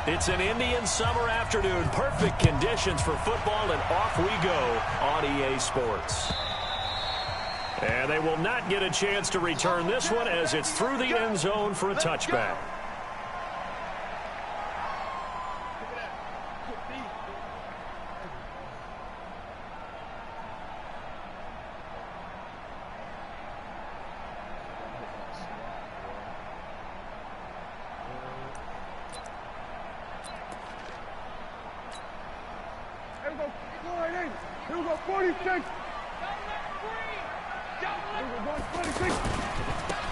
It's an Indian summer afternoon. Perfect conditions for football, and off we go on EA Sports. And they will not get a chance to return this one as it's through the end zone for a touchback.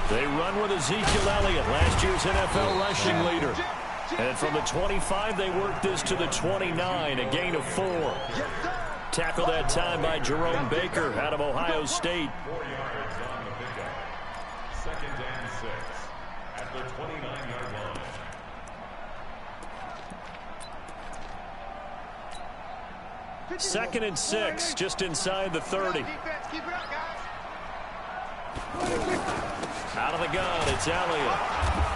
They run with Ezekiel Elliott, last year's NFL rushing leader. And from the 25, they work this to the 29, a gain of 4. Tackled that time by Jerome Baker out of Ohio State. 4 yards on the pickup. 2nd and 6 at the 29-yard line. 2nd and 6, just inside the 30. Out of the gun, it's Elliott.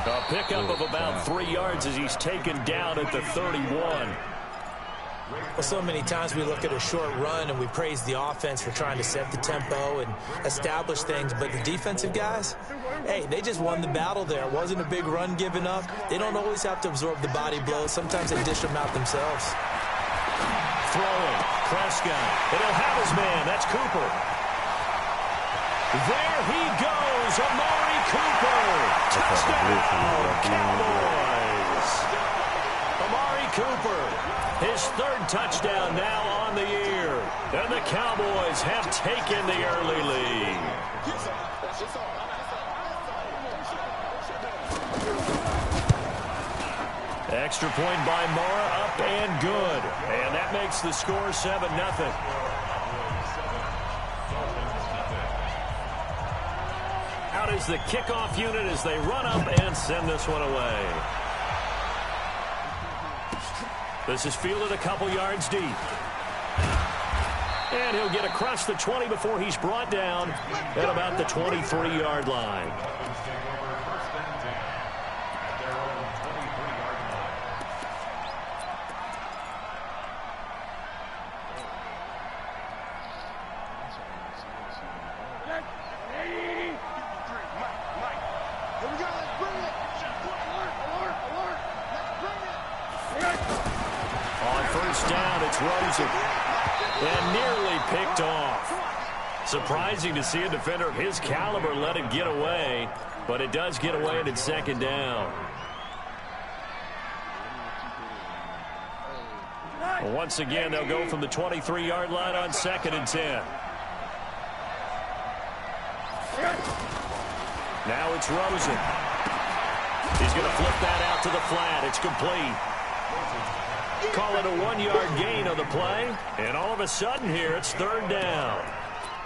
A pickup of about 3 yards as he's taken down at the 31. Well, so many times we look at a short run and we praise the offense for trying to set the tempo and establish things, but the defensive guys, hey, they just won the battle there. It wasn't a big run given up. They don't always have to absorb the body blows. Sometimes they dish them out themselves. Throwing, Prescott, and he'll have his man. That's Cooper. There he goes, Amari Cooper. Touchdown, Cowboys. Amari Cooper, his 3rd touchdown now on the year. And the Cowboys have taken the early lead. Extra point by Mara, up and good. And that makes the score 7-0. Out is the kickoff unit as they run up and send this one away. This is fielded a couple yards deep. And he'll get across the 20 before he's brought down at about the 23-yard line. And nearly picked off. Surprising to see a defender of his caliber let it get away, but it does get away and it's 2nd down. Once again, they'll go from the 23-yard line on 2nd and 10. Now it's Rosen. He's going to flip that out to the flat. It's complete. Call it a 1-yard gain on the play. And all of a sudden here, it's 3rd down.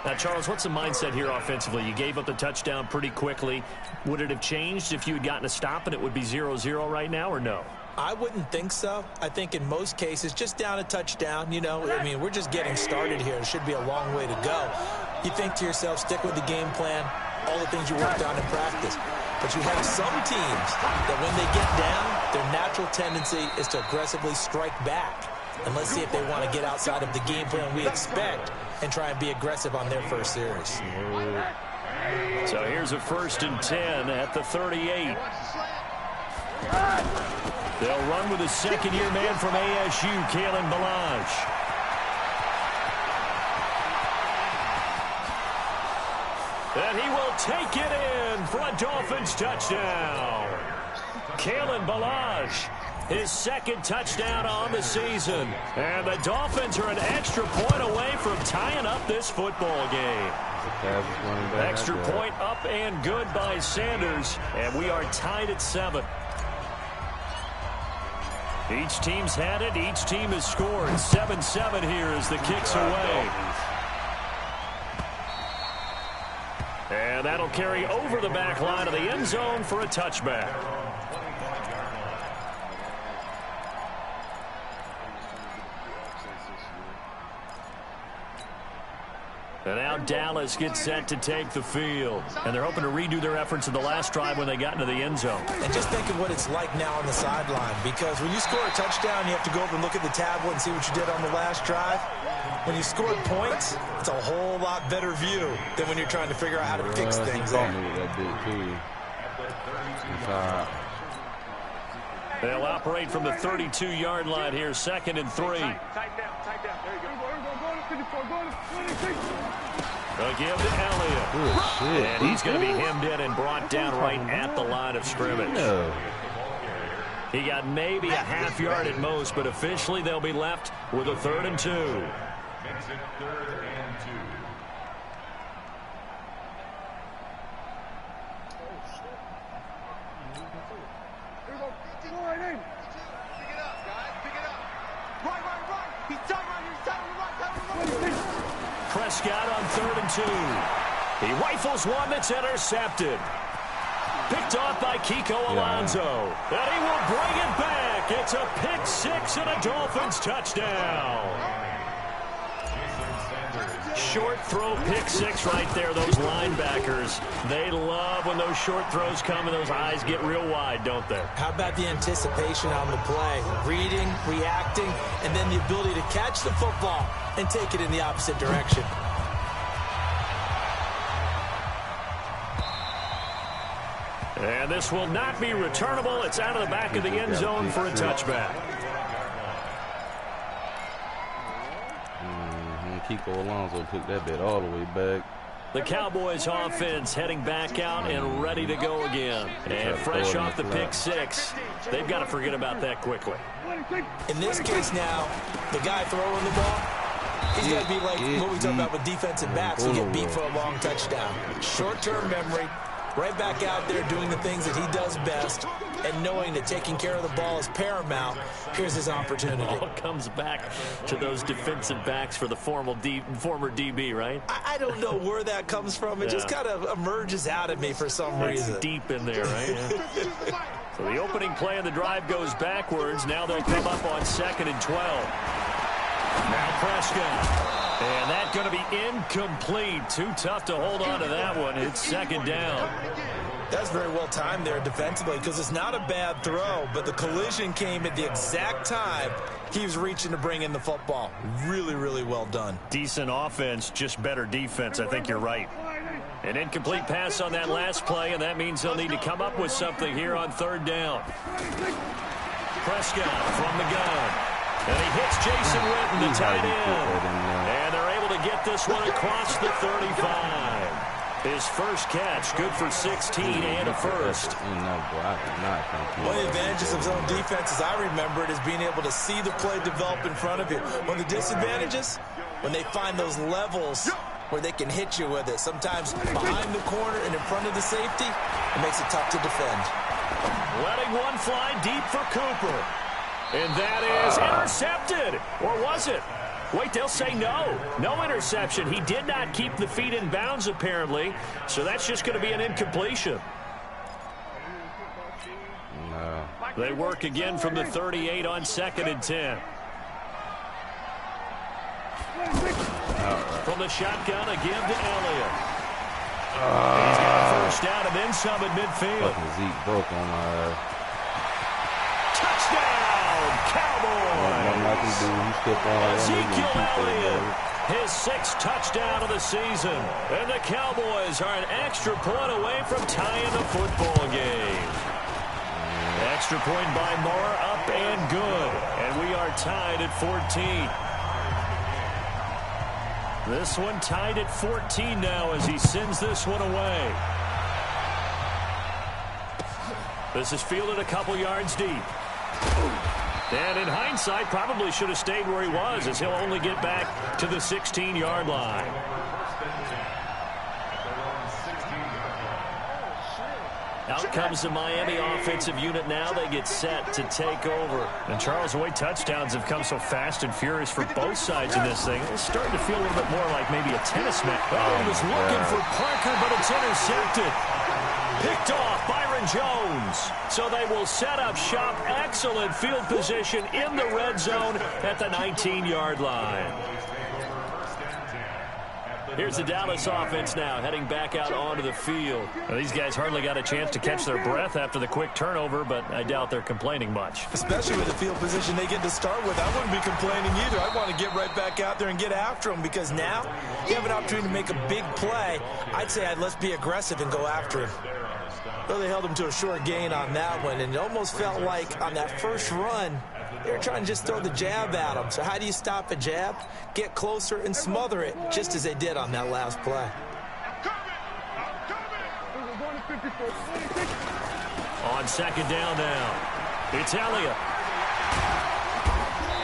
Now, Charles, what's the mindset here offensively? You gave up the touchdown pretty quickly. Would it have changed if you had gotten a stop and it would be 0-0 right now, or no? I wouldn't think so. I think in most cases, just down a touchdown, you know, I mean, we're just getting started here. It should be a long way to go. You think to yourself, stick with the game plan, all the things you worked on in practice. But you have some teams that when they get down, their natural tendency is to aggressively strike back. And let's see if they want to get outside of the game plan we expect and try and be aggressive on their first series. So here's a 1st and 10 at the 38. They'll run with a 2nd-year man from ASU, Kalen Ballage. And he will take it in for a Dolphins touchdown. Kalen Ballage, his 2nd touchdown on the season. And the Dolphins are an extra point away from tying up this football game. Extra point up and good by Sanders. And we are tied at 7. Each team's had it. Each team has scored. 7-7 here as the kick's away. And that'll carry over the back line of the end zone for a touchback. And now Dallas gets set to take the field. And they're hoping to redo their efforts in the last drive when they got into the end zone. And just think of what it's like now on the sideline. Because when you score a touchdown, you have to go over and look at the tablet and see what you did on the last drive. When you scored points, it's a whole lot better view than when you're trying to figure out how to fix things. They'll operate from the 32-yard line here, 2nd and 3. They'll give to Elliott. And he's going to be hemmed in and brought down right at the line of scrimmage. He got maybe a half yard at most, but officially they'll be left with a 3rd and 2. Makes it 3rd and 2. Prescott on 3rd and 2. He rifles one that's intercepted. Picked off by Kiko Alonso. And he will bring it back. It's a pick 6 and a Dolphins touchdown. Short throw pick 6 right there. Those linebackers, they love when those short throws come and those eyes get real wide, don't they? How about the anticipation on the play? Reading, reacting, and then the ability to catch the football and take it in the opposite direction. And this will not be returnable. It's out of the back of the end zone for a touchback. Kiko Alonso took that bit all the way back. The Cowboys offense heading back out and ready to go again. And fresh off the pick 6, they've got to forget about that quickly. In this case now, the guy throwing the ball, he's got to be like what we talk about with defensive backs who get beat for a long touchdown. Short-term memory, right back out there doing the things that he does best, and knowing that taking care of the ball is paramount. Here's his opportunity. It all comes back to those defensive backs for the former DB, right? I don't know where that comes from. It just kind of emerges out of me for some reason. Deep in there, right? Yeah. So the opening play of the drive goes backwards. Now they'll come up on 2nd and 12. Now Prescott. And that's going to be incomplete. Too tough to hold on to that one. It's 2nd down. That's very well timed there defensively because it's not a bad throw, but the collision came at the exact time he was reaching to bring in the football. Really, really well done. Decent offense, just better defense. I think you're right. An incomplete pass on that last play, and that means they'll need to come up with something here on 3rd down. Prescott from the gun. And he hits Jason Witten, the tight end. And they're able to get this one across the 35. His first catch, good for 16 and a first. One of the advantages of zone defense, as I remember it, is being able to see the play develop in front of you. One of the disadvantages, when they find those levels where they can hit you with it. Sometimes behind the corner and in front of the safety, it makes it tough to defend. Letting one fly deep for Cooper. And that is intercepted. Or was it? Wait, they'll say no. No interception. He did not keep the feet in bounds, apparently. So that's just going to be an incompletion. No. They work again from the 38 on 2nd and 10. From the shotgun, a give to Elliott. He's got a first down and then some at midfield. Fucking Zeke broke on my Touchdown, Cowboys! Ezekiel Elliott, his 6th touchdown of the season. And the Cowboys are an extra point away from tying the football game. Extra point by Moore, up and good. And we are tied at 14. This one tied at 14 now as he sends this one away. This is fielded a couple yards deep. And in hindsight, probably should have stayed where he was, as he'll only get back to the 16-yard line. Out comes the Miami offensive unit now. They get set to take over. And Charles, the way touchdowns have come so fast and furious for both sides in this thing, it's starting to feel a little bit more like maybe a tennis match. Oh, he was looking for Parker, but it's intercepted. Picked off Byron Jones. So they will set up shop. Excellent field position in the red zone at the 19-yard line. Here's the Dallas offense now heading back out onto the field. Well, these guys hardly got a chance to catch their breath after the quick turnover, but I doubt they're complaining much. Especially with the field position they get to start with. I wouldn't be complaining either. I want to get right back out there and get after them because now you have an opportunity to make a big play. I'd say let's be aggressive and go after him. Well, they held him to a short gain on that one, and it almost felt like on that first run, they were trying to just throw the jab at him. So how do you stop a jab? Get closer and smother it, just as they did on that last play. On second down now, it's Elliott.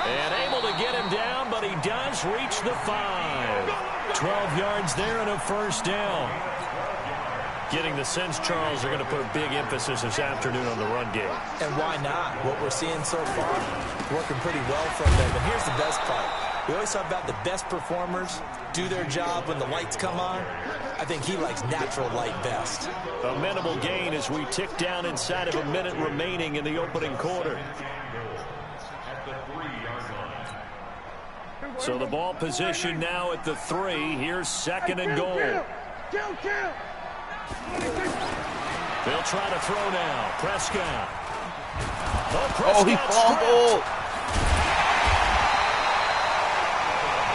And able to get him down, but he does reach the 5. 12 yards there and a first down. Getting the sense, Charles, are going to put a big emphasis this afternoon on the run game. And why not? What we're seeing so far, working pretty well from them. And here's the best part. We always talk about the best performers do their job when the lights come on. I think he likes natural light best. A minimal gain as we tick down inside of a minute remaining in the opening quarter. So the ball position now at the 3. Here's second and goal. They'll try to throw now. Prescott. Oh, he fumbled.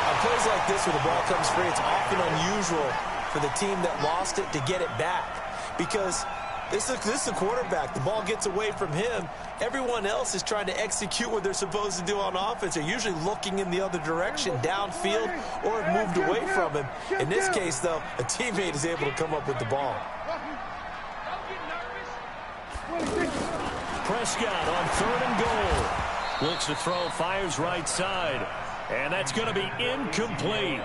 On plays like this where the ball comes free, it's often unusual for the team that lost it to get it back. Because this is a quarterback. The ball gets away from him. Everyone else is trying to execute what they're supposed to do on offense. They're usually looking in the other direction, downfield, or have moved away from him. In this case, though, a teammate is able to come up with the ball. Prescott on third and goal. Looks to throw, fires right side. And that's going to be incomplete.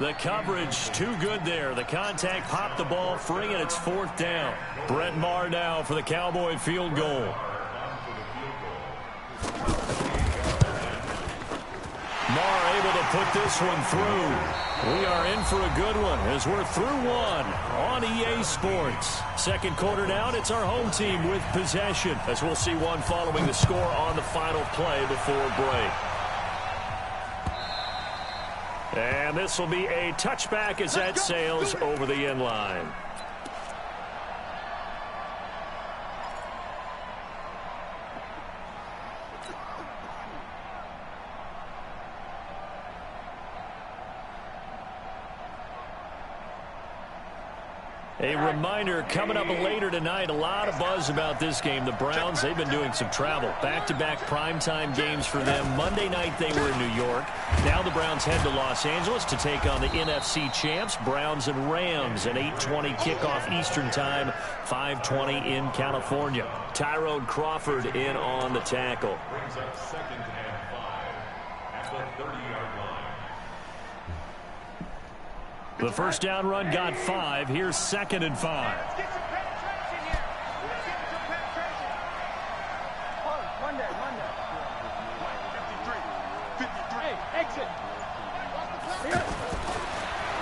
The coverage too good there. The contact popped the ball free, and it's fourth down. Brett Maher now for the Cowboy field goal. Maher able to put this one through. We are in for a good one as we're through one on EA Sports. Second quarter down, it's our home team with possession as we'll see one following the score on the final play before break. And this will be a touchback as that sails over the end line. A reminder, coming up later tonight, a lot of buzz about this game. The Browns, they've been doing some travel. Back-to-back primetime games for them. Monday night they were in New York. Now the Browns head to Los Angeles to take on the NFC champs, Browns and Rams. An 8:20 kickoff Eastern time, 5:20 in California. Tyrone Crawford in on the tackle. Brings up second and 5 at the 30-yard line. The first down run got 5. Here's second and 5.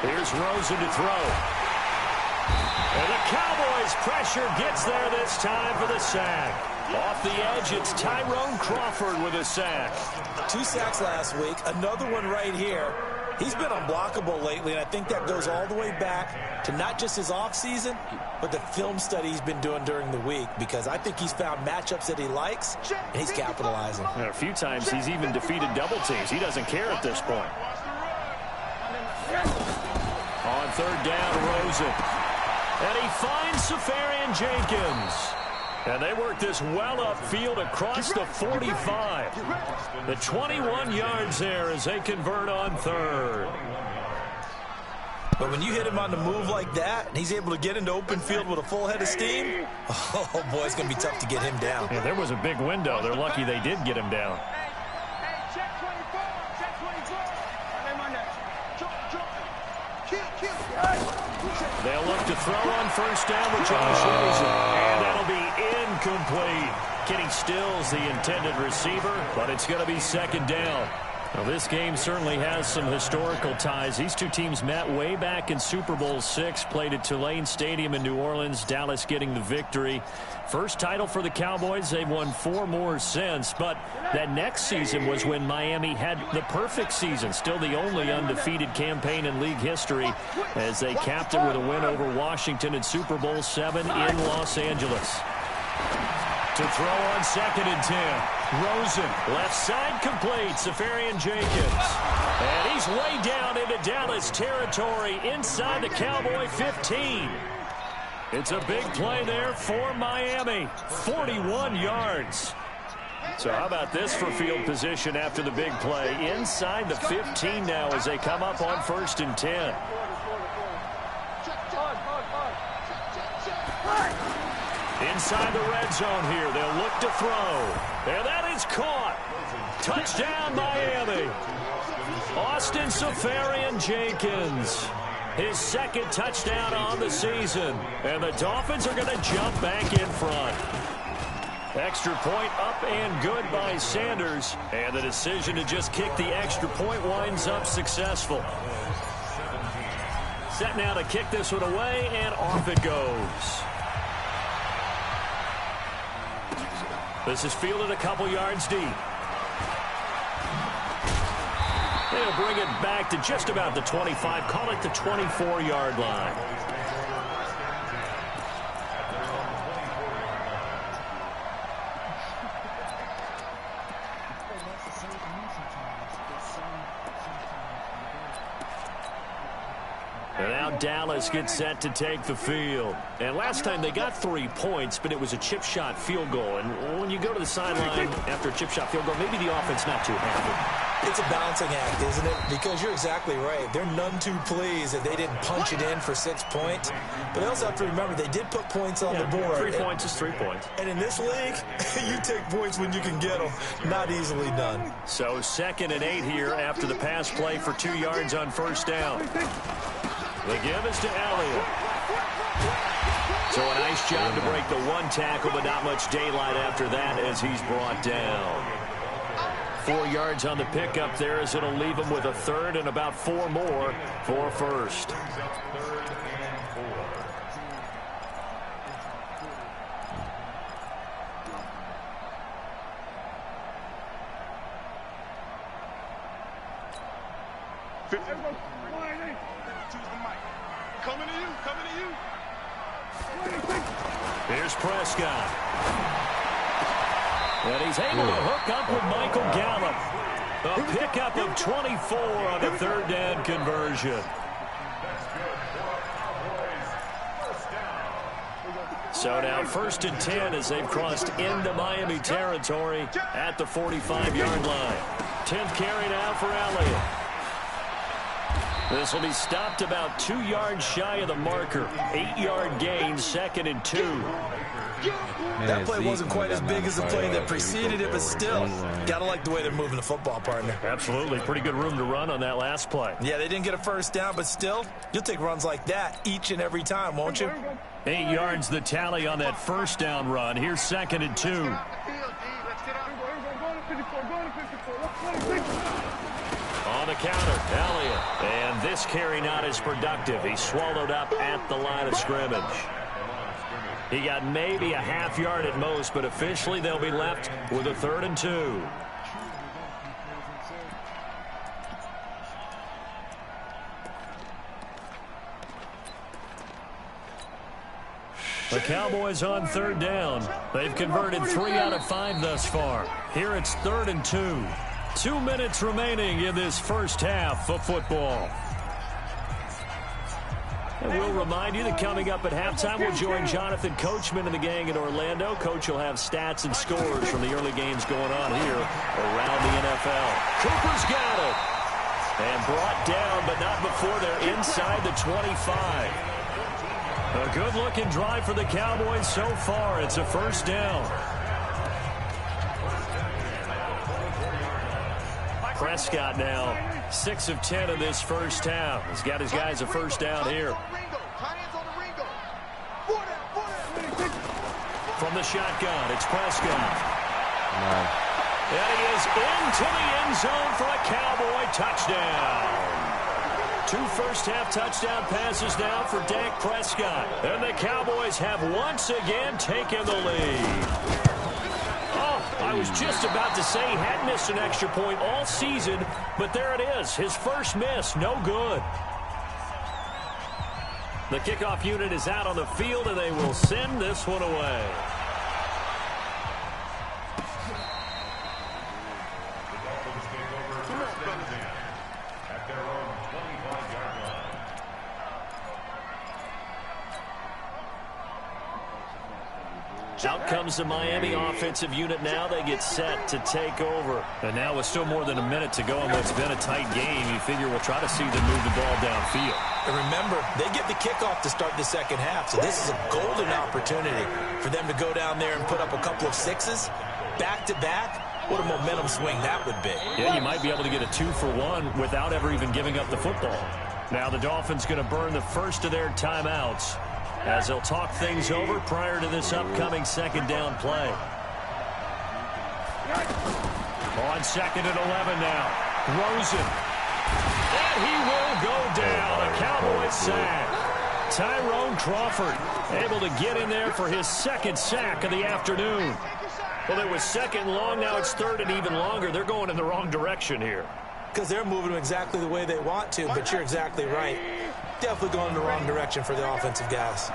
Here's Rosen to throw. And the Cowboys pressure gets there this time for the sack. Off the edge, it's Tyrone Crawford with a sack. 2 sacks last week, another one right here. He's been unblockable lately, and I think that goes all the way back to not just his offseason, but the film study he's been doing during the week, because I think he's found matchups that he likes, and he's capitalizing. A few times he's even defeated double teams. He doesn't care at this point. On third down, Rosen. And he finds Safarian Jenkins. And they work this well upfield across the 45. The 21 yards there as they convert on third. But when you hit him on the move like that, and he's able to get into open field with a full head of steam, oh boy, it's going to be tough to get him down. Yeah, there was a big window. They're lucky they did get him down. They'll look to throw on first down with Josh Rosen. And that'll be incomplete. Kenny Stills, the intended receiver, but it's going to be second down. Well, this game certainly has some historical ties. These two teams met way back in Super Bowl VI, played at Tulane Stadium in New Orleans, Dallas getting the victory. First title for the Cowboys. They've won 4 more since, but that next season was when Miami had the perfect season, still the only undefeated campaign in league history, as they capped it with a win over Washington in Super Bowl VII in Los Angeles. To throw on 2nd and 10. Rosen, left side complete. Safarian Jenkins. And he's way down into Dallas territory inside the Cowboy 15. It's a big play there for Miami. 41 yards. So how about this for field position after the big play? Inside the 15 now as they come up on 1st and 10. Inside the red zone here. They'll look to throw. And that is caught. Touchdown, Miami. Austin Safarian Jenkins. His 2nd touchdown on the season. And the Dolphins are going to jump back in front. Extra point up and good by Sanders. And the decision to just kick the extra point winds up successful. Set now to kick this one away, and off it goes. This is fielded a couple yards deep. They'll bring it back to just about the 25. Call it the 24-yard line. And now Dallas gets set to take the field. And last time they got 3 points, but it was a chip shot field goal. And when you go to the sideline after a chip shot field goal, maybe the offense not too happy. It's a balancing act, isn't it? Because you're exactly right. They're none too pleased that they didn't punch it in for 6 points. But they also have to remember they did put points on the board. 3 points is 3 points. And in this league, you take points when you can get them. Not easily done. So 2nd and 8 here after the pass play for 2 yards on 1st down. The give is to Elliott. So a nice job to break the 1 tackle, but not much daylight after that as he's brought down. 4 yards on the pickup there as it'll leave him with a 3rd and about 4 more for 1st. Coming to you, coming to you. Here's Prescott. And he's able to hook up with Michael Gallup. A pickup of 24 on the 3rd down conversion. So now 1st and 10 as they've crossed into Miami territory at the 45-yard line. 10th carry now for Elliott. This will be stopped about 2 yards shy of the marker. 8-yard gain, 2nd and 2. That play wasn't quite as big as the play that preceded it, but still, gotta like the way they're moving the football, partner. Absolutely. Pretty good room to run on that last play. Yeah, they didn't get a 1st down, but still, you'll take runs like that each and every time, won't you? 8 yards the tally on that 1st down run. Here's 2nd and 2. On the counter, Elliott. And this carry not as productive. He's swallowed up at the line of scrimmage. He got maybe a half yard at most, but officially they'll be left with a 3rd and 2. The Cowboys on 3rd down. They've converted 3 out of 5 thus far. Here it's 3rd and 2. 2 minutes remaining in this first half of football. And we'll remind you that coming up at halftime, we'll join Jonathan Coachman and the gang in Orlando. Coach will have stats and scores from the early games going on here around the NFL. Cooper's got it. And brought down, but not before they're inside the 25. A good-looking drive for the Cowboys so far. It's a 1st down. Prescott now 6 of 10 in this first half. He's got his guys a 1st down here. From the shotgun, it's Prescott. And he is into the end zone for a Cowboy touchdown. 2 first-half touchdown passes now for Dak Prescott. And the Cowboys have once again taken the lead. Oh, I was just about to say he had missed an extra point all season, but there it is. His first miss, no good. The kickoff unit is out on the field, and they will send this one away. Out comes the Miami offensive unit now. They get set to take over. And now with still more than a minute to go in what's been a tight game, you figure we'll try to see them move the ball downfield. And remember, they get the kickoff to start the second half, so this is a golden opportunity for them to go down there and put up a couple of sixes back-to-back. What a momentum swing that would be. Yeah, you might be able to get a 2-for-1 without ever even giving up the football. Now the Dolphins going to burn the first of their timeouts as they'll talk things over prior to this upcoming second down play. On 2nd and 11 now. Rosen. And he will go down. A Cowboys sack. Tyrone Crawford able to get in there for his second sack of the afternoon. Well, it was second long. Now it's third and even longer. They're going in the wrong direction here. Because they're moving them exactly the way they want to, but you're exactly right. Definitely going in the wrong direction for the offensive guys.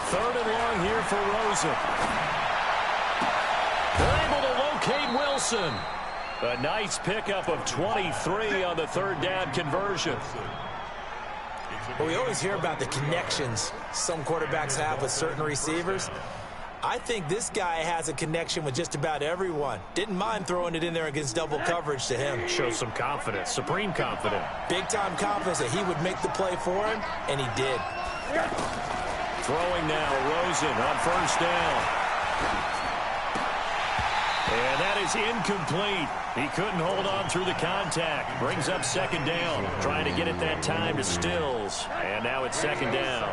Third and long here for Rosen. They're able to locate Wilson. A nice pickup of 23 on the third down conversion. Well, we always hear about the connections some quarterbacks have with certain receivers. I think this guy has a connection with just about everyone. Didn't mind throwing it in there against double coverage to him. Shows some confidence, supreme confidence. Big-time confidence that he would make the play for him, and he did. Throwing now, Rosen on first down. And that is incomplete. He couldn't hold on through the contact. Brings up second down. Trying to get it that time to Stills. And now it's second down.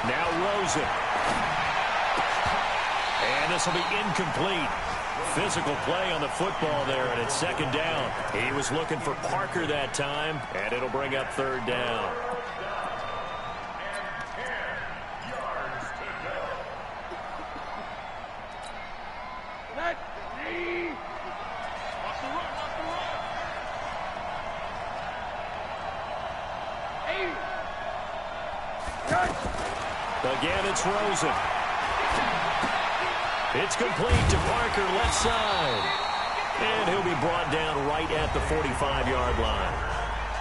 Now Rosen. And this will be incomplete. Physical play on the football there, and it's second down. He was looking for Parker that time, and it'll bring up third down. Again, it's Rosen. It's complete to Parker, left side. And he'll be brought down right at the 45-yard line.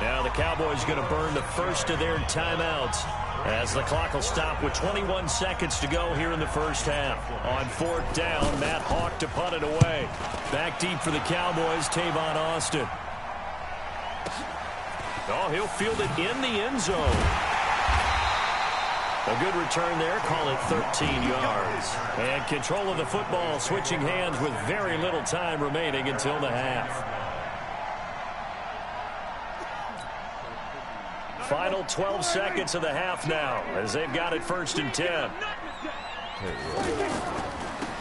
Now the Cowboys going to burn the first of their timeouts as the clock will stop with 21 seconds to go here in the first half. On fourth down, Matt Hawk to punt it away. Back deep for the Cowboys, Tavon Austin. Oh, he'll field it in the end zone. A good return there, call it 13 yards. And control of the football, switching hands with very little time remaining until the half. Final 12 seconds of the half now, as they've got it first and 10.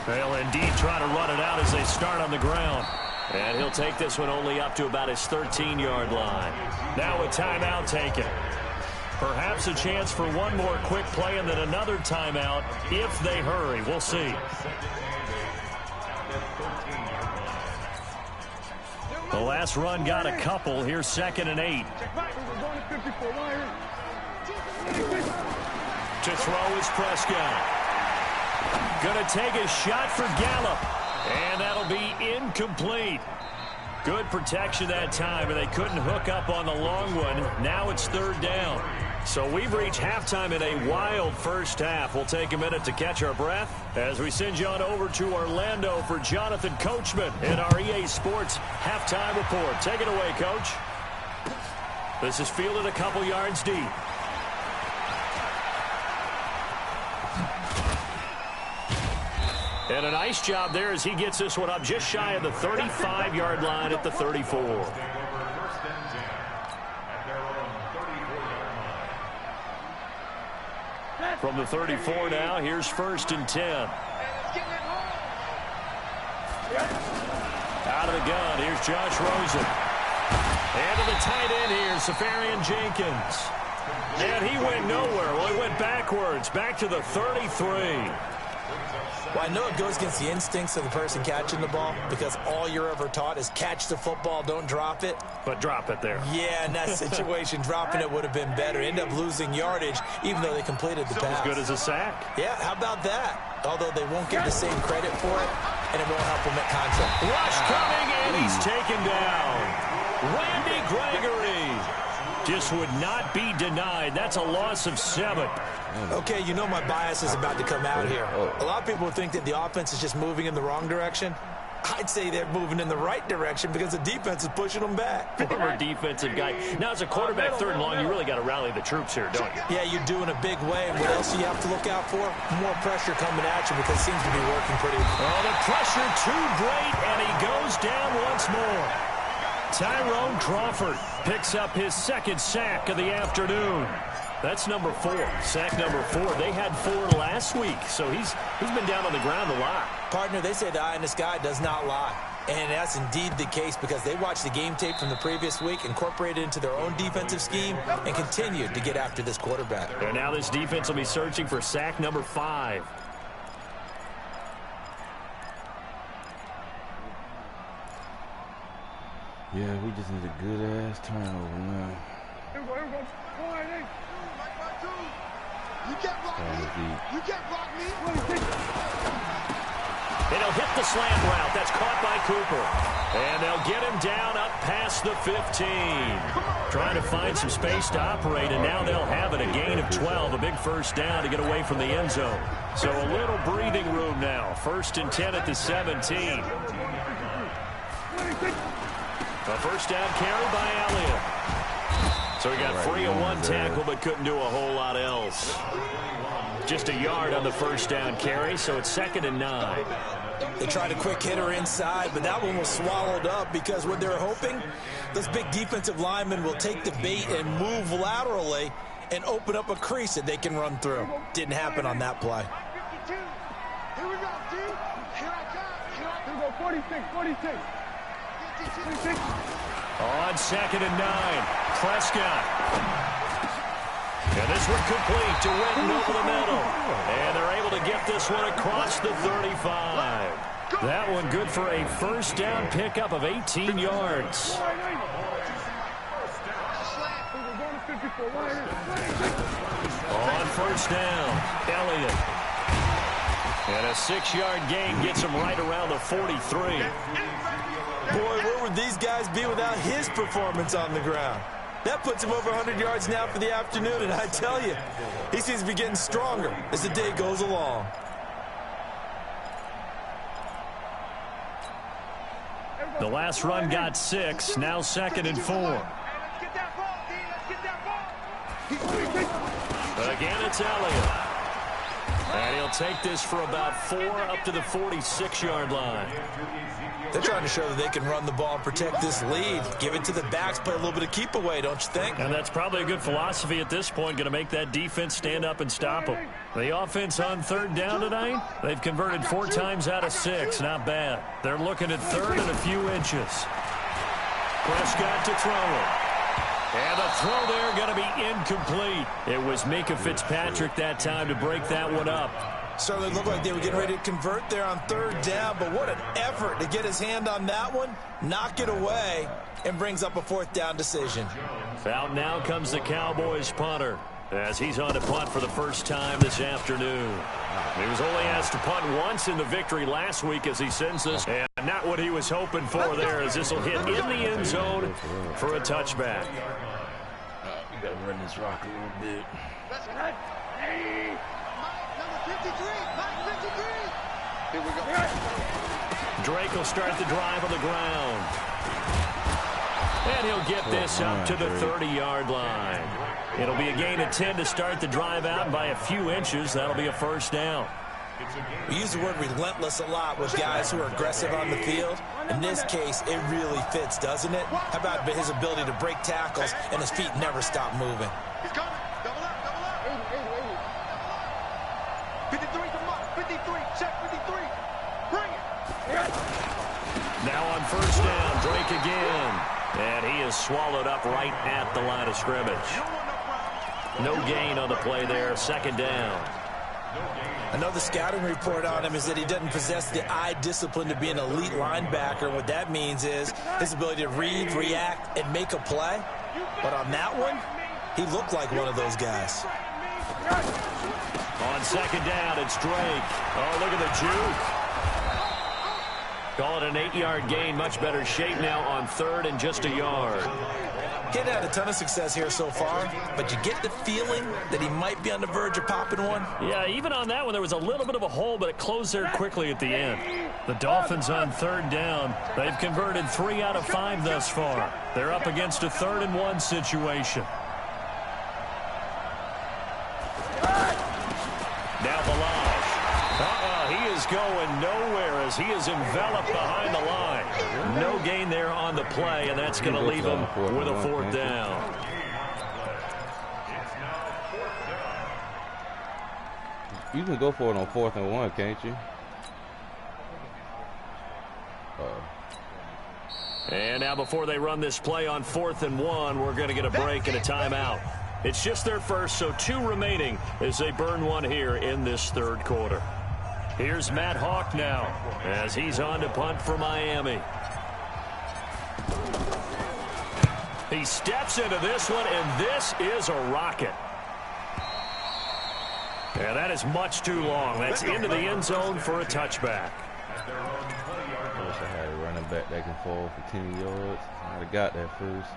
They'll indeed try to run it out as they start on the ground. And he'll take this one only up to about his 13-yard line. Now a timeout taken. Perhaps a chance for one more quick play and then another timeout if they hurry. We'll see. The last run got a couple. Here's 2nd and 8. To throw is Prescott. Gonna take a shot for Gallup. And that'll be incomplete. Good protection that time, and they couldn't hook up on the long one. Now it's third down. So we've reached halftime in a wild first half. We'll take a minute to catch our breath as we send you on over to Orlando for Jonathan Coachman in our EA Sports Halftime Report. Take it away, Coach. This is fielded a couple yards deep. And a nice job there as he gets this one up just shy of the 35-yard line at the 34. From the 34 now, here's 1st and 10. Out of the gun, here's Josh Rosen. And to the tight end here, Safarian Jenkins. And he went nowhere. Well, he went backwards, back to the 33. Well, I know it goes against the instincts of the person catching the ball because all you're ever taught is catch the football, don't drop it. But drop it there. Yeah, in that situation, dropping it would have been better. End up losing yardage, even though they completed the pass. As good as a sack. Yeah, how about that? Although they won't get the same credit for it, and it won't help them at contract. Rush coming, and he's taken down. Randy Gregory just would not be denied. That's a loss of 7. Okay, you know my bias is about to come out here. A lot of people think that the offense is just moving in the wrong direction. I'd say they're moving in the right direction because the defense is pushing them back. Former defensive guy. Now, as a quarterback, 3rd and long, you really got to rally the troops here, don't you? Yeah, you do in a big way. And what else do you have to look out for? More pressure coming at you because it seems to be working pretty well. Oh, the pressure too great, and he goes down once more. Tyrone Crawford picks up his 2nd sack of the afternoon. That's number 4, sack number 4. They had 4 last week, so he's been down on the ground a lot. Partner, they say the eye in the sky does not lie. And that's indeed the case because they watched the game tape from the previous week, incorporated it into their own defensive scheme, and continued to get after this quarterback. And now this defense will be searching for sack number 5. Yeah, we just need a good-ass turnover now. Here we go. You can't block me. You can't block me. And he'll hit the slant route. That's caught by Cooper. And they'll get him down up past the 15. Trying to find some space to operate, and now they'll have it. A gain of 12, a big 1st down to get away from the end zone. So a little breathing room now. 1st and 10 at the 17. A 1st down carry by Elliott. So he got free of 1 tackle, but couldn't do a whole lot else. Just a yard on the 1st down carry, so it's 2nd and 9. They tried a quick hitter inside, but that one was swallowed up because what they're hoping, those big defensive linemen will take the bait and move laterally and open up a crease that they can run through. Didn't happen on that play. Here we go, dude. Here I come. Here we go, 46, 46. On 2nd and 9, Prescott. And this one complete to Witten over the middle. And they're able to get this one across the 35. That one good for a 1st down pickup of 18 yards. On 1st down, Elliott. And a 6-yard gain gets him right around the 43. Boy, where would these guys be without his performance on the ground? That puts him over 100 yards now for the afternoon, and I tell you, he seems to be getting stronger as the day goes along. The last run got 6, now 2nd and 4. Again, it's Elliott. And he'll take this for about 4 up to the 46-yard line. They're trying to show that they can run the ball and protect this lead. Give it to the backs, play a little bit of keep away, don't you think? And that's probably a good philosophy at this point, going to make that defense stand up and stop them. The offense on 3rd down tonight, they've converted 4 times out of 6. Not bad. They're looking at 3rd and a few inches. Prescott to throw it. And the throw there going to be incomplete. It was Mika Fitzpatrick that time to break that one up. Certainly looked like they were getting ready to convert there on 3rd down, but what an effort to get his hand on that one, knock it away, and brings up a 4th down decision. Out now comes the Cowboys punter as he's on to punt for the 1st time this afternoon. He was only asked to punt once in the victory last week as he sends this, and not what he was hoping for there as this will hit in the end zone for a touchback. We got to run this rock a little bit. Here we go. Drake will start the drive on the ground. And he'll get this up to the 30-yard line. It'll be a gain of 10 to start the drive out, and by a few inches, that'll be a 1st down. We use the word relentless a lot with guys who are aggressive on the field. In this case, it really fits, doesn't it? How about his ability to break tackles and his feet never stop moving? He's coming. Double up, double up. Check 53. Bring it. Now on first down, Drake again. And he is swallowed up right at the line of scrimmage. No gain on the play there. Second down. Another scouting report on him is that he doesn't possess the eye discipline to be an elite linebacker. What that means is his ability to read, react, and make a play. But on that one, he looked like one of those guys. On second down, it's Drake. Oh, look at the juke. Call it an 8-yard gain. Much better shape now on third and just a yard. He hadn't had a ton of success here so far, but you get the feeling that he might be on the verge of popping one. Yeah, even on that one, there was a little bit of a hole, but it closed there quickly at the end. The Dolphins on third down. They've converted 3 out of 5 thus far. They're up against a 3rd-and-1 situation. Now Balaj. He is going nowhere as he is enveloped behind the line. No gain there on the play, and that's going to leave him with a 4th down. You can go for it on 4th and 1, can't you? And now before they run this play on 4th and 1, we're going to get a break and a timeout. It's just their first, so 2 remaining as they burn one here in this 3rd quarter. Here's Matt Hawk now as he's on to punt for Miami. He steps into this one, and this is a rocket. Yeah, that is much too long. That's into the end zone for a touchback. I wish I had a running back that can fall for 10 yards. I'd have got that first.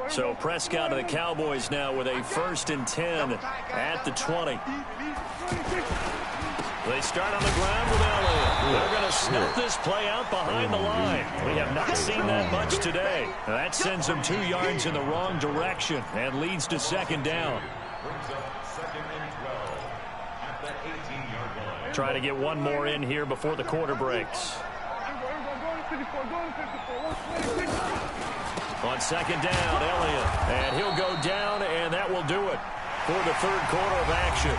So Prescott and the Cowboys now with a 1st and 10 at the 20. They start on the ground with Elliott. They're going to snuff this play out behind the line. We have not seen that much today. That sends them 2 yards in the wrong direction and leads to 2nd down. Try to get one more in here before the quarter breaks. On 2nd down, Elliott, and he'll go down, and that will do it for the 3rd quarter of action.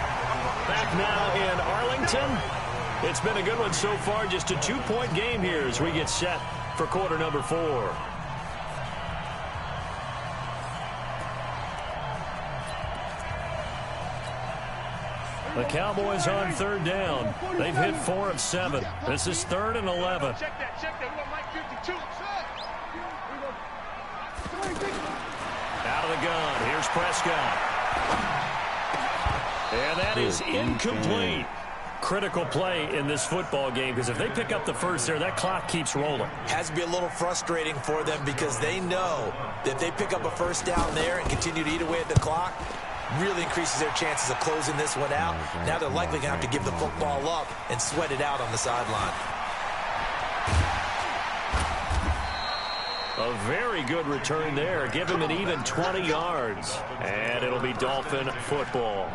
Back now in Arlington. It's been a good one so far, just a 2-point game here as we get set for quarter number 4. The Cowboys on 3rd down. They've hit 4 of 7. This is 3rd and 11. Check that. We got Mike 52. Out of the gun. Here's Prescott. And that is incomplete. Critical play in this football game because if they pick up the first there, that clock keeps rolling. Has to be a little frustrating for them because they know that if they pick up a 1st down there and continue to eat away at the clock, really increases their chances of closing this one out. Now they're likely going to have to give the football up and sweat it out on the sideline. A very good return there. Give him an even 20 yards. And it'll be Dolphin football.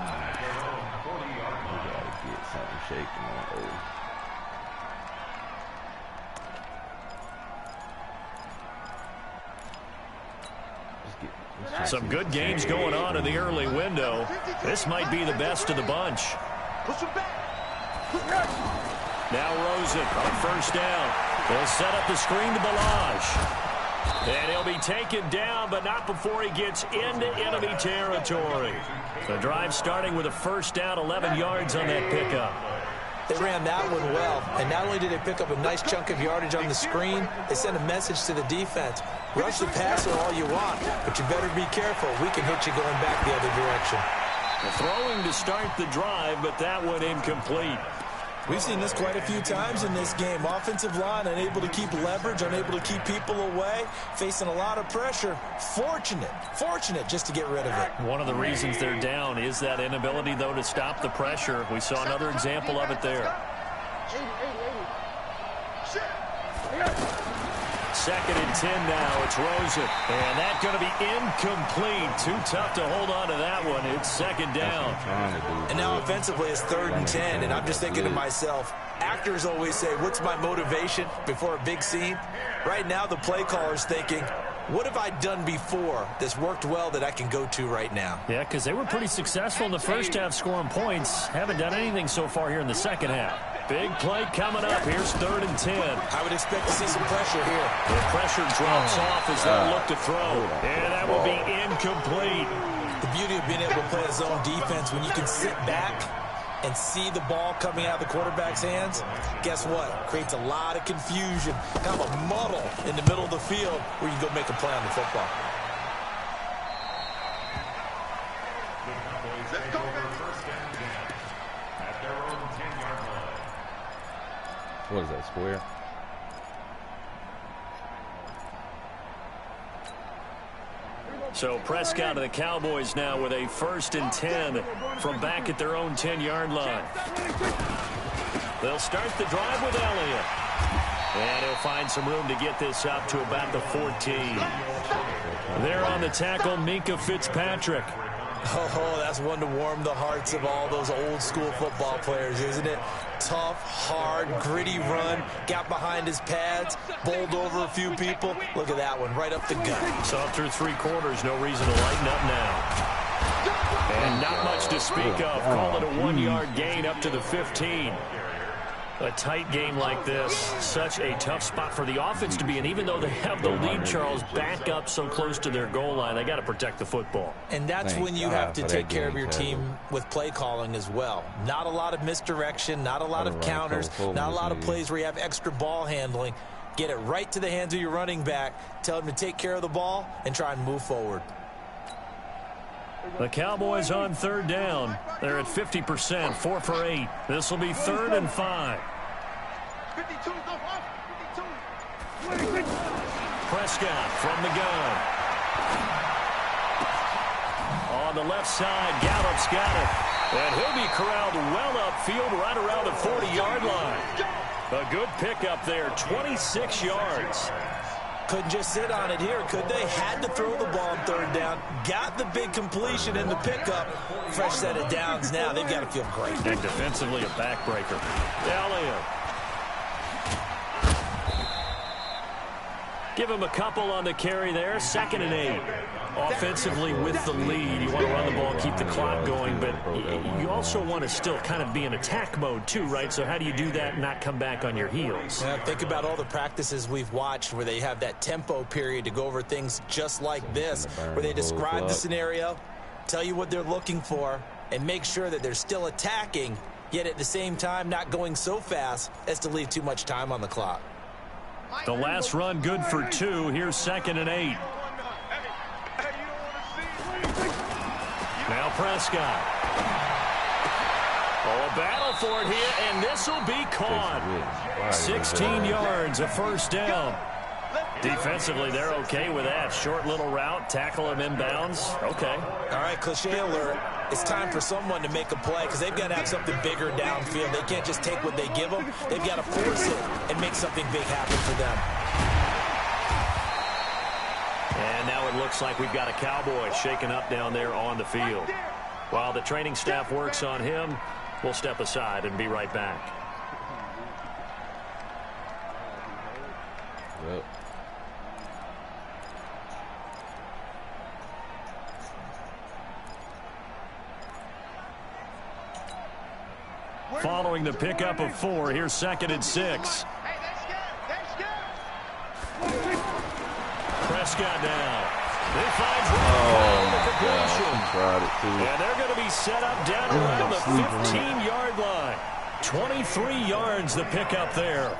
Some good games going on in the early window. This might be the best of the bunch. Now Rosen on 1st down. They'll set up the screen to Balaj. And he'll be taken down, but not before he gets into enemy territory. The drive starting with a 1st down, 11 yards on that pickup. They ran that one well, and not only did they pick up a nice chunk of yardage on the screen, they sent a message to the defense. Rush the passer all you want, but you better be careful. We can hit you going back the other direction. Throwing to start the drive, but that one incomplete. We've seen this quite a few times in this game. Offensive line unable to keep leverage, unable to keep people away, facing a lot of pressure. Fortunate just to get rid of it. One of the reasons they're down is that inability, though, to stop the pressure. We saw another example of it there. 2nd and 10 now. It's Rosen. And that's going to be incomplete. Too tough to hold on to that one. It's 2nd down. And now offensively it's 3rd and 10. And I'm just thinking to myself, actors always say, what's my motivation before a big scene? Right now the play caller's thinking, What have I done before that's worked well that I can go to right now? Yeah, because they were pretty successful in the first half scoring points. Haven't done anything so far here in the second half. Big play coming up. Here's 3rd and 10. I would expect to see some pressure here. The pressure drops off as they look to throw. And that will be incomplete. The beauty of being able to play a zone defense when you can sit back and see the ball coming out of the quarterback's hands, guess what? Creates a lot of confusion, kind of a muddle in the middle of the field where you can go make a play on the football. Let's go for first down at their own 10-yard line. What is that, square? So Prescott and the Cowboys now with a 1st and 10 from back at their own 10-yard line. They'll start the drive with Elliott. And he'll find some room to get this up to about the 14. There on the tackle, Minkah Fitzpatrick. Oh, that's one to warm the hearts of all those old school football players, isn't it? Tough, hard, gritty run, got behind his pads, bowled over a few people. Look at that one, right up the gut. So through 3 quarters, no reason to lighten up now. And not much to speak of. Call it a 1-yard gain up to the 15. A tight game like this, such a tough spot for the offense to be in. Even though they have the lead, Charles, back up so close to their goal line, they got to protect the football. And that's when you have to take care of your team with play calling as well. Not a lot of misdirection, not a lot of counters, not a lot of plays where you have extra ball handling. Get it right to the hands of your running back, tell him to take care of the ball, and try and move forward. The Cowboys on 3rd down. They're at 50%, 4 for 8. This will be 3rd and 5. 52, go off, 52. Prescott from the gun. On the left side, Gallup's got it. And he'll be corralled well upfield right around the 40-yard line. A good pickup there, 26 yards. Couldn't just sit on it here, could they? Had to throw the ball on 3rd down. Got the big completion in the pickup. Fresh set of downs now. They've got to feel great. And defensively, a backbreaker. Elliott. Give him a couple on the carry there. 2nd and 8. Offensively with the lead, you want to run the ball, keep the clock going, but you also want to still kind of be in attack mode too, right? So how do you do that and not come back on your heels? Yeah, think about all the practices we've watched where they have that tempo period to go over things just like this, where they describe the scenario, tell you what they're looking for, and make sure that they're still attacking, yet at the same time not going so fast as to leave too much time on the clock. The last run good for 2. Here's 2nd and 8. Now Prescott. Oh, a battle for it here, and this will be caught. 16 yards, a 1st down. Defensively, they're okay with that. Short little route, tackle him inbounds. Okay. All right, cliche alert. It's time for someone to make a play because they've got to have something bigger downfield. They can't just take what they give them. They've got to force it and make something big happen for them. And now it looks like we've got a Cowboy shaken up down there on the field. While the training staff works on him, we'll step aside and be right back. Yep. Following the pickup of 4, here's 2nd and 6. Hey, that's good. Prescott down. He finds Rowe the completion. Tried it too. And they're going to be set up down around the 15-yard line. 23 yards the pickup there.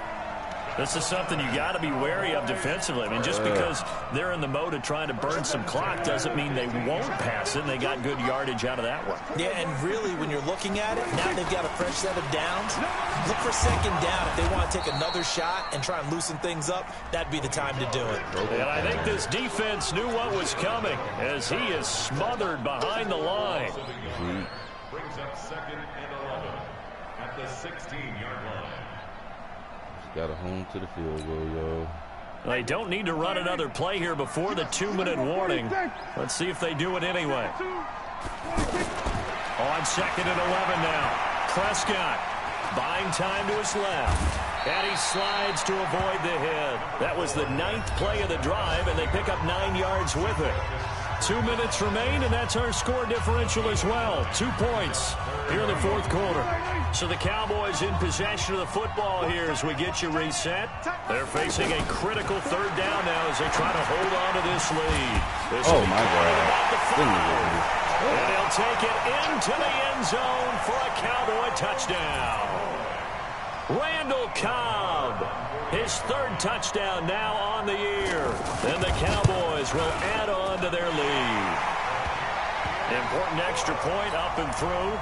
This is something you got to be wary of defensively. I mean, just because they're in the mode of trying to burn some clock doesn't mean they won't pass it. And they got good yardage out of that one. Yeah, and really, when you're looking at it, now they've got a fresh set of downs. Look for 2nd down. If they want to take another shot and try and loosen things up, that'd be the time to do it. And I think this defense knew what was coming as he is smothered behind the line. Brings up 2nd and 11 at the 16-yard line. Got a home to the field goal, yo. They don't need to run another play here before the 2-minute warning. Let's see if they do it anyway. On 2nd and 11 now. Prescott Buying time to his left. And he slides to avoid the hit. That was the 9th play of the drive, and they pick up 9 yards with it. 2 minutes remain, and that's our score differential as well. 2 points here in the fourth quarter. So the Cowboys in possession of the football here as we get you reset. They're facing a critical 3rd down now as they try to hold on to this lead. Oh, my God. And they'll take it into the end zone for a Cowboy touchdown. Randall Cobb, his 3rd touchdown now on the year. And the Cowboys will add on to their lead. Important extra point up and through.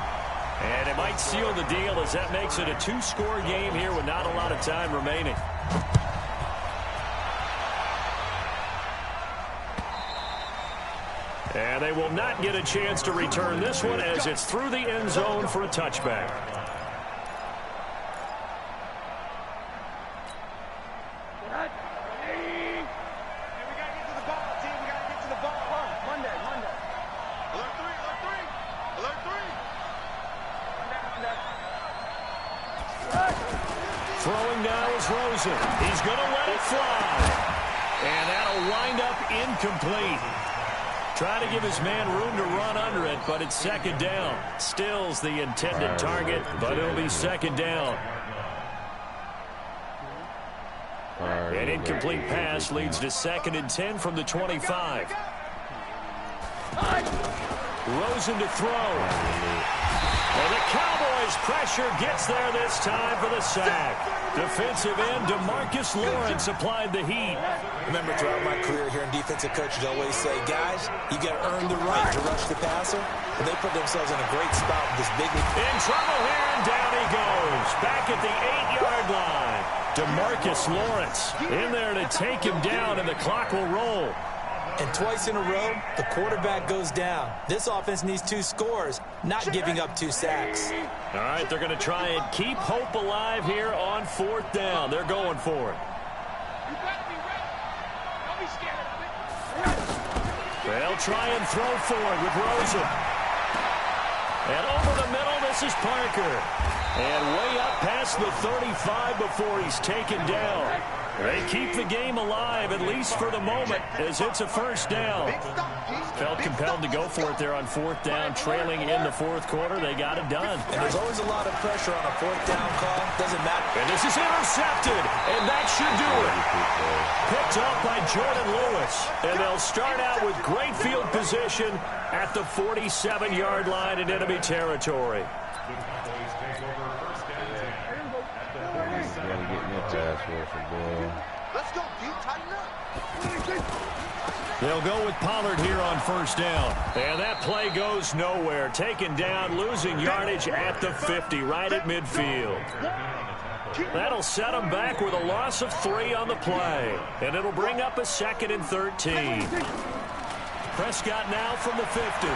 And it might seal the deal as that makes it a 2-score game here with not a lot of time remaining. And they will not get a chance to return this one as it's through the end zone for a touchback. Throwing now is Rosen. He's going to let it fly. And that'll wind up incomplete. Trying to give his man room to run under it, but it's 2nd down. Still's the intended target, but it'll be 2nd down. An incomplete pass leads to 2nd and 10 from the 25. Rosen to throw. And the Cowboys' pressure gets there this time for the sack. Defensive end DeMarcus Lawrence applied the heat. Remember, throughout my career here in defensive coaches always say, guys, you got to earn the right to rush the passer. And they put themselves in a great spot with this big. In trouble here, and down he goes. Back at the 8-yard line. DeMarcus Lawrence in there to take him down, and the clock will roll. And twice in a row, the quarterback goes down. This offense needs 2 scores, not giving up 2 sacks. All right, they're going to try and keep hope alive here on 4th down. They're going for it. They'll try and throw forward with Rosen. And over the middle, this is Parker. And way up past the 35 before he's taken down. They keep the game alive, at least for the moment, as it's a 1st down. Felt compelled to go for it there on 4th down, trailing in the 4th quarter. They got it done. And there's always a lot of pressure on a 4th down call. Doesn't matter. And this is intercepted, and that should do it. Picked up by Jordan Lewis. And they'll start out with great field position at the 47-yard line in enemy territory. Let's go, Pete. Tighten up. They'll go with Pollard here on 1st down. And that play goes nowhere. Taken down, losing yardage at the 50, right at midfield. That'll set them back with a loss of 3 on the play. And it'll bring up a 2nd and 13. Prescott now from the 50.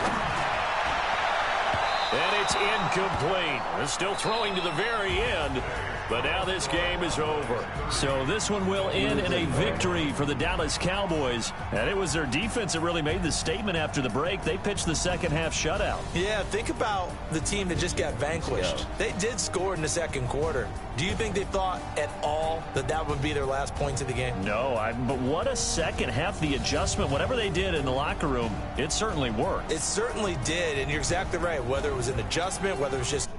And it's incomplete. They're still throwing to the very end. But now this game is over. So this one will end in a victory for the Dallas Cowboys. And it was their defense that really made the statement after the break. They pitched the 2nd half shutout. Yeah, think about the team that just got vanquished. Yeah. They did score in the 2nd quarter. Do you think they thought at all that that would be their last points of the game? No, but what a 2nd half. The adjustment, whatever they did in the locker room, it certainly worked. It certainly did, and you're exactly right. Whether it was an adjustment, whether it was just